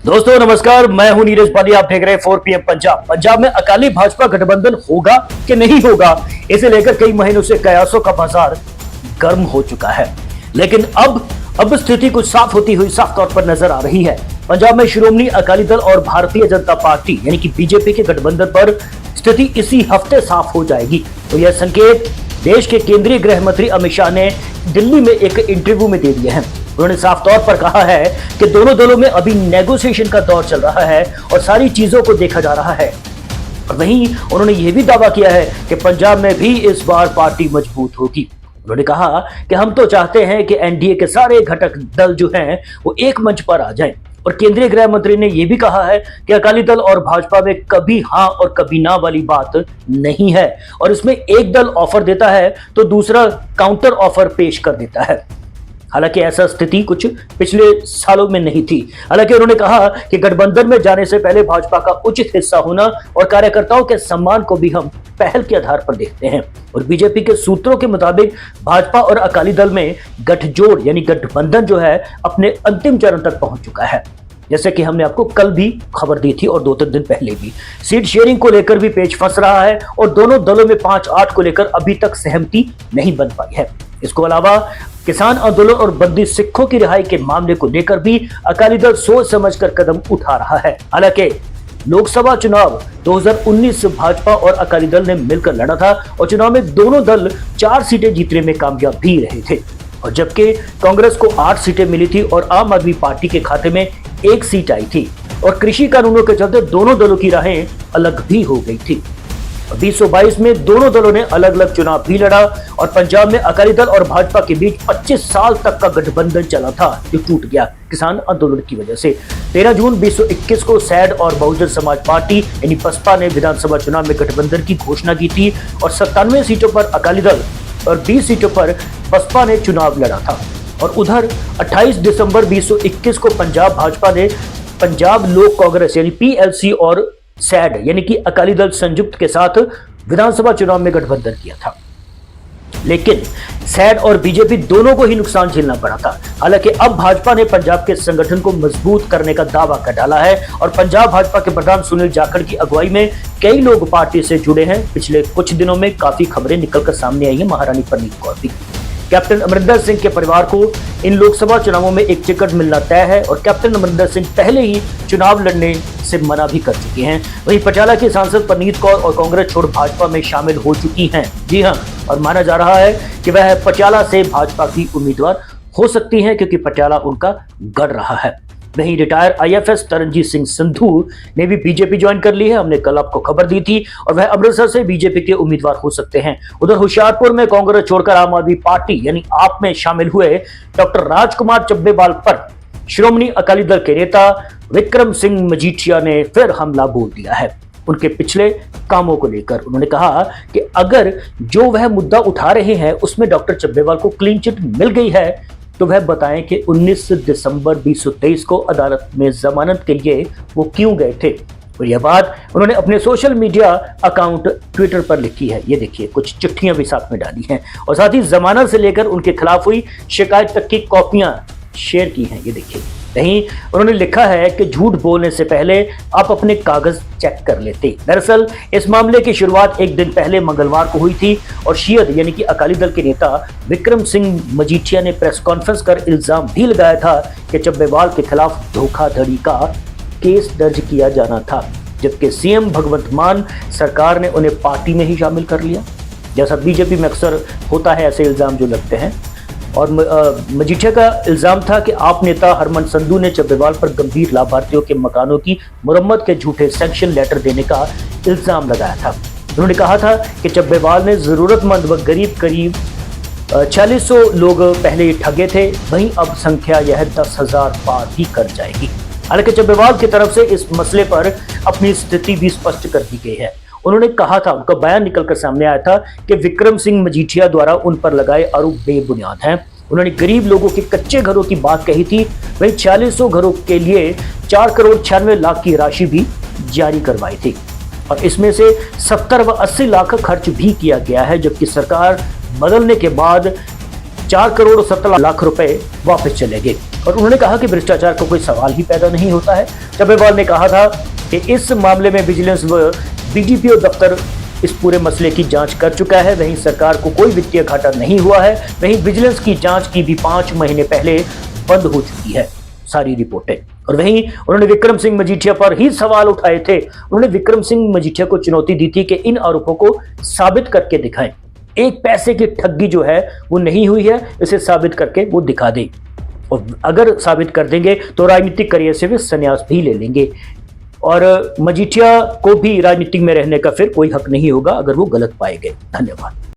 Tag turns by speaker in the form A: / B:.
A: दोस्तों नमस्कार, मैं हूं नीरज पाली। आप देख रहे हैं 4 PM पंजाब में अकाली भाजपा गठबंधन होगा कि नहीं होगा, इसे लेकर कई महीनों से कयासों का बाजार गर्म हो चुका है। लेकिन अब स्थिति कुछ साफ होती हुई साफ तौर पर नजर आ रही है। पंजाब में श्रोमणी अकाली दल और भारतीय जनता पार्टी यानी कि बीजेपी के गठबंधन पर स्थिति इसी हफ्ते साफ हो जाएगी। तो यह संकेत देश के केंद्रीय गृह मंत्री अमित शाह ने दिल्ली में एक इंटरव्यू में दे दिए हैं। उन्होंने साफ तौर पर कहा है कि दोनों दलों में अभी नेगोशिएशन का दौर चल रहा है और सारी चीजों को देखा जा रहा है। और वहीं उन्होंने यह भी दावा किया है कि पंजाब में भी इस बार पार्टी मजबूत होगी। उन्होंने कहा कि हम तो चाहते हैं कि एनडीए के सारे घटक दल जो हैं वो एक मंच पर आ जाएं। और केंद्रीय गृह मंत्री ने यह भी कहा है कि अकाली दल और भाजपा में कभी हां और कभी ना वाली बात नहीं है, और इसमें एक दल ऑफर देता है तो दूसरा काउंटर ऑफर पेश कर देता है। हालांकि ऐसा स्थिति कुछ पिछले सालों में नहीं थी। हालांकि उन्होंने कहा कि गठबंधन में जाने से पहले भाजपा का उचित हिस्सा होना और कार्यकर्ताओं के सम्मान को भी हम पहल के आधार पर देखते हैं। और बीजेपी के सूत्रों के मुताबिक भाजपा और अकाली दल में गठजोड़ यानी गठबंधन जो है अपने अंतिम चरण तक पहुंच चुका है। जैसे कि हमने आपको कल भी खबर दी थी और 2-3 दिन पहले भी। सीट शेयरिंग को लेकर भी पेच फंस रहा है और दोनों दलों में 5-8 को लेकर अभी तक सहमति नहीं बन पाई है। इसके अलावा किसान आंदोलन और बंदी सिखों की रिहाई के मामले को लेकर भी अकाली दल सोच समझकर कदम उठा रहा है। हालांकि लोकसभा चुनाव 2019 भाजपा और अकाली दल ने मिलकर लड़ा था और चुनाव में दोनों दल 4 सीटें जीतने में कामयाब भी रहे थे, और जबकि कांग्रेस को 8 सीटें मिली थी और आम आदमी पार्टी के खाते में 1 सीट आई थी। और कृषि कानूनों के चलते दोनों दलों की राहें अलग भी हो गई थी। 2022 में दोनों दलों ने अलग अलग चुनाव भी लड़ा और पंजाब में अकाली दल और भाजपा के बीच 25 साल तक का गठबंधन चला था जो टूट गया किसान आंदोलन की वजह से। 13 जून 2021 को सैड और बहुजन समाज पार्टी यानी बसपा ने विधानसभा चुनाव में गठबंधन की घोषणा की थी और 97 सीटों पर अकाली दल और 20 सीटों पर बसपा ने चुनाव लड़ा था। और उधर 28 दिसंबर 2021 को पंजाब भाजपा ने पंजाब लोक कांग्रेस यानी PLC और सैड यानी कि अकाली दल संयुक्त के साथ विधानसभा चुनाव में गठबंधन किया था। लेकिन सैड और बीजेपी दोनों को ही नुकसान झेलना पड़ा था। हालांकि अब भाजपा ने पंजाब के संगठन को मजबूत करने का दावा कर डाला है और पंजाब भाजपा के प्रधान सुनील जाखड़ की अगुवाई में कई लोग पार्टी से जुड़े हैं। पिछले कुछ दिनों में काफी खबरें निकलकर सामने आई है। महारानी प्रनीत कौर भी, कैप्टन अमरिंदर सिंह के परिवार को इन लोकसभा चुनावों में एक टिकट मिलना तय है और कैप्टन अमरिंदर सिंह पहले ही चुनाव लड़ने से मना भी कर चुके हैं। वहीं पटियाला की सांसद प्रनीत कौर और कांग्रेस छोड़ भाजपा में शामिल हो चुकी हैं। जी हां, और माना जा रहा है कि वह पटियाला से भाजपा की उम्मीदवार हो सकती हैं क्योंकि पटियाला उनका गढ़ रहा है। वहीं रिटायर IFS तरनजीत सिंह संधू ने भी बीजेपी ज्वाइन कर ली है। हमने कल आपको खबर दी थी और वह अमृतसर से बीजेपी के उम्मीदवार हो सकते हैं। उधर होशियारपुर में कांग्रेस छोड़कर आम आदमी पार्टी यानी आप में शामिल हुए डॉक्टर राजकुमार चब्बेवाल पर श्रोमणी अकाली दल के नेता विक्रम सिंह मजीठिया ने फिर हमला बोल दिया है उनके पिछले कामों को लेकर। उन्होंने कहा कि अगर जो वह मुद्दा उठा रहे हैं उसमें डॉक्टर चब्बेवाल को क्लीन चिट मिल गई है तो वह बताएं कि 19 दिसंबर 2023 को अदालत में जमानत के लिए वो क्यों गए थे। और यह बात उन्होंने अपने सोशल मीडिया अकाउंट ट्विटर पर लिखी है। ये देखिए, कुछ चिट्ठियां भी साथ में डाली हैं और साथ ही जमानत से लेकर उनके खिलाफ हुई शिकायत तक की कॉपियां शेयर की हैं। ये देखिए, नहीं उन्होंने लिखा है कि झूठ बोलने से पहले आप अपने कागज चेक कर लेते। दरअसल इस मामले की शुरुआत एक दिन पहले मंगलवार को हुई थी और शियद यानी कि अकाली दल के नेता विक्रम सिंह मजीठिया ने प्रेस कॉन्फ्रेंस कर इल्जाम भी लगाया था कि चब्बेवाल के खिलाफ धोखाधड़ी का केस दर्ज किया जाना था, जबकि CM भगवंत मान सरकार ने उन्हें पार्टी में ही शामिल कर लिया। जैसा बीजेपी में अक्सर होता है ऐसे इल्जाम जो लगते हैं। और मजीठिया का इल्जाम था कि आप नेता हरमन संधू ने चब्बेवाल पर गंभीर लाभार्थियों के मकानों की मुरम्मत के झूठे सैंक्शन लेटर देने का इल्जाम लगाया था। उन्होंने कहा था कि चब्बेवाल ने जरूरतमंद व गरीब करीब 4600 लोग पहले ही ठगे थे, वहीं अब संख्या यह 10,000 पार ही कर जाएगी। हालांकि चब्बेवाल की तरफ से इस मसले पर अपनी स्थिति भी स्पष्ट कर दी गई है। उन्होंने कहा था, उनका बयान निकलकर सामने आया था कि विक्रम सिंह मजीठिया द्वारा उन पर लगाए आरोप बेबुनियाद हैं। उन्होंने गरीब लोगों के कच्चे घरों की बात कही थी। वहीं 4600 घरों के लिए 4 करोड़ 96 लाख की राशि भी जारी करवाई थी और इसमें से 70 व 80 लाख खर्च भी किया गया है, जबकि सरकार बदलने के बाद 4 करोड़ 70 लाख रुपए वापस चले गए। और उन्होंने कहा कि भ्रष्टाचार का कोई सवाल ही पैदा नहीं होता है। चब्बेवाल ने कहा था कि इस मामले में विजिलेंस व बीडीपीओ दफ्तर इस पूरे मसले की जांच कर चुका है। वहीं सरकार को कोई वित्तीय घाटा नहीं हुआ है। वहीं विजिलेंस की जांच की भी 5 महीने पहले बंद हो चुकी है सारी रिपोर्टें। और वहीं उन्होंने विक्रम सिंह मजीठिया पर ही सवाल उठाए थे। उन्होंने विक्रम सिंह मजीठिया को चुनौती दी थी कि इन आरोपों को साबित करके दिखाएं। एक पैसे की ठगी जो है वो नहीं हुई है, इसे साबित करके वो दिखा दें। और अगर साबित कर देंगे तो राजनीतिक करियर से वे संन्यास भी ले लेंगे और मजीठिया को भी राजनीति में रहने का फिर कोई हक नहीं होगा अगर वो गलत पाए गए। धन्यवाद।